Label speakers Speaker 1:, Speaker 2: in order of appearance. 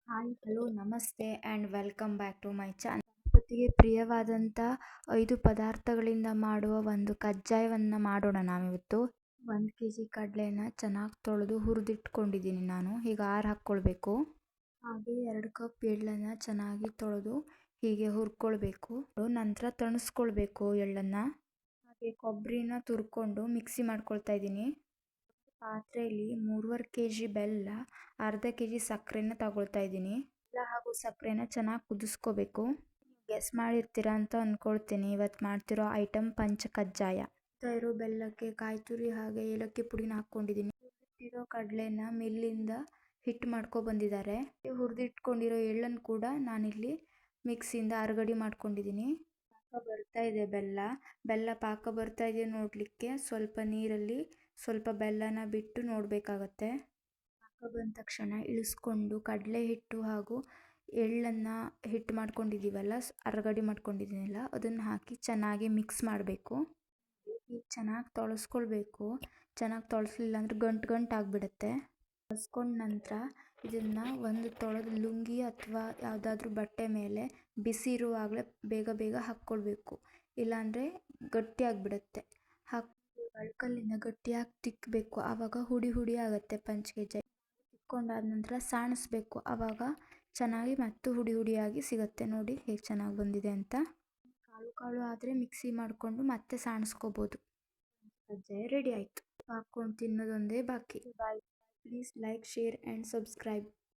Speaker 1: Hi hello ನಮಸ್ತೆ and welcome back to my channel. ಗಣಪತಿಗೆ ಪ್ರಿಯವಾದಂಥ 5 ಪದಾರ್ಥಗಳಿಂದ ಮಾಡುವ ಒಂದು ಕಜ್ಜಾಯವನ್ನು ಮಾಡೋಣ ನಾವಿವತ್ತು. 1 kg ಕಡಲೆನ ಚೆನ್ನಾಗಿ ತೊಳೆದು ಹುರಿದಿಟ್ಕೊಂಡಿದ್ದೀನಿ ನಾನು. ಹೀಗೆ ಆರು ಹಾಕ್ಕೊಳ್ಬೇಕು. ಹಾಗೆ 2 ಕಪ್ ಎಳ್ಳನ್ನು ಚೆನ್ನಾಗಿ ತೊಳೆದು ಹೀಗೆ ಹುರ್ಕೊಳ್ಬೇಕು. ನಂತರ ತಣಿಸ್ಕೊಳ್ಬೇಕು ಎಳ್ಳನ್ನು. ಹಾಗೆ ಕೊಬ್ಬರಿನ ತುರ್ಕೊಂಡು ಮಿಕ್ಸಿ ಮಾಡ್ಕೊಳ್ತಾ ಇದ್ದೀನಿ. ಪಾತ್ರೆಯಲ್ಲಿ 3.5 kg ಬೆಲ್ಲ, ಅರ್ಧ kg ಸಕ್ಕರೆನ ತಗೊಳ್ತಾ ಇದ್ದೀನಿ. ಬೆಲ್ಲ ಹಾಗೂ ಸಕ್ಕರೆನ ಚೆನ್ನಾಗಿ ಕುದಿಸ್ಕೋಬೇಕು. ಗೆಸ್ ಮಾಡಿರ್ತೀರಾ ಅಂತ ಅಂದ್ಕೊಳ್ತೀನಿ. ಇವತ್ತು ಮಾಡ್ತಿರೋ ಐಟಮ್ ಪಂಚ ಕಜ್ಜಾಯ. ಇರೋ ಬೆಲ್ಲಕ್ಕೆ ಕಾಯಿ ತುರಿ ಹಾಗೆ ಏಲಕ್ಕಿ ಪುಡಿನ ಹಾಕ್ಕೊಂಡಿದ್ದೀನಿ. ಹುರಿದಿಟ್ಟಿರೋ ಕಡಲೆನ ಮಿಲ್ಲಿಂದ ಹಿಟ್ಟು ಬಂದಿದ್ದಾರೆ. ಹುರಿದಿಟ್ಕೊಂಡಿರೋ ಎಳ್ಳನ್ನು ಕೂಡ ನಾನಿಲ್ಲಿ ಮಿಕ್ಸಿಯಿಂದ ಅರಗಡಿ ಮಾಡ್ಕೊಂಡಿದ್ದೀನಿ. ಪಾಕ ಬರ್ತಾ ಇದೆ ಬೆಲ್ಲ ಪಾಕ ಬರ್ತಾ ಇದೆ ನೋಡಲಿಕ್ಕೆ ಸ್ವಲ್ಪ ನೀರಲ್ಲಿ ಸ್ವಲ್ಪ ಬೆಲ್ಲನ ಬಿಟ್ಟು ನೋಡಬೇಕಾಗತ್ತೆ. ಪಾಕ ಬಂದ ತಕ್ಷಣ ಇಳಿಸ್ಕೊಂಡು ಕಡಲೆ ಹಿಟ್ಟು ಹಾಗೂ ಎಳ್ಳನ್ನು ಹಿಟ್ಟು ಮಾಡ್ಕೊಂಡಿದ್ದೀವಲ್ಲ, ಅರಗಡಿ ಮಾಡ್ಕೊಂಡಿದ್ದೀನಲ್ಲ, ಅದನ್ನು ಹಾಕಿ ಚೆನ್ನಾಗಿ ಮಿಕ್ಸ್ ಮಾಡಬೇಕು. ಈಗ ಚೆನ್ನಾಗಿ ತೊಳಸ್ಕೊಳ್ಬೇಕು. ಚೆನ್ನಾಗಿ ತೊಳಸ್ಲಿಲ್ಲ ಅಂದರೆ ಗಂಟು ಗಂಟು ಆಗಿಬಿಡುತ್ತೆ. ತೊಳಸ್ಕೊಂಡ ನಂತರ ಇದನ್ನು ಒಂದು ತೊಳೆದ ಲುಂಗಿ ಅಥವಾ ಯಾವುದಾದ್ರೂ ಬಟ್ಟೆ ಮೇಲೆ ಬಿಸಿ ಇರುವಾಗಲೇ ಬೇಗ ಬೇಗ ಹಾಕ್ಕೊಳ್ಬೇಕು. ಇಲ್ಲಾಂದರೆ ಗಟ್ಟಿ ಆಗಿಬಿಡುತ್ತೆ. ಅಳ್ಕಲ್ಲಿಂದ ಗಟ್ಟಿಯಾಗಿ ತಿಕ್ಕಬೇಕು. ಆವಾಗ ಹುಡಿ ಹುಡಿ ಆಗುತ್ತೆ ಪಂಚಕಜ್ಜಾಯ. ತಿಕ್ಕೊಂಡಾದ ನಂತರ ಸಾಣಿಸ್ಬೇಕು. ಆವಾಗ ಚೆನ್ನಾಗಿ ಮತ್ತು ಹುಡಿ ಹುಡಿಯಾಗಿ ಸಿಗುತ್ತೆ. ನೋಡಿ ಹೇಗೆ ಚೆನ್ನಾಗಿ ಬಂದಿದೆ ಅಂತ. ಕಾಳು ಕಾಳು ಆದರೆ ಮಿಕ್ಸಿ ಮಾಡಿಕೊಂಡು ಮತ್ತೆ ಸಾಣಿಸ್ಕೋಬೋದು. ಕಜ್ಜಾಯ ರೆಡಿ ಆಯಿತು. ಹಾಕ್ಕೊಂಡು ತಿನ್ನೋದೊಂದೇ ಬಾಕಿ. Bye. Please like, share and subscribe.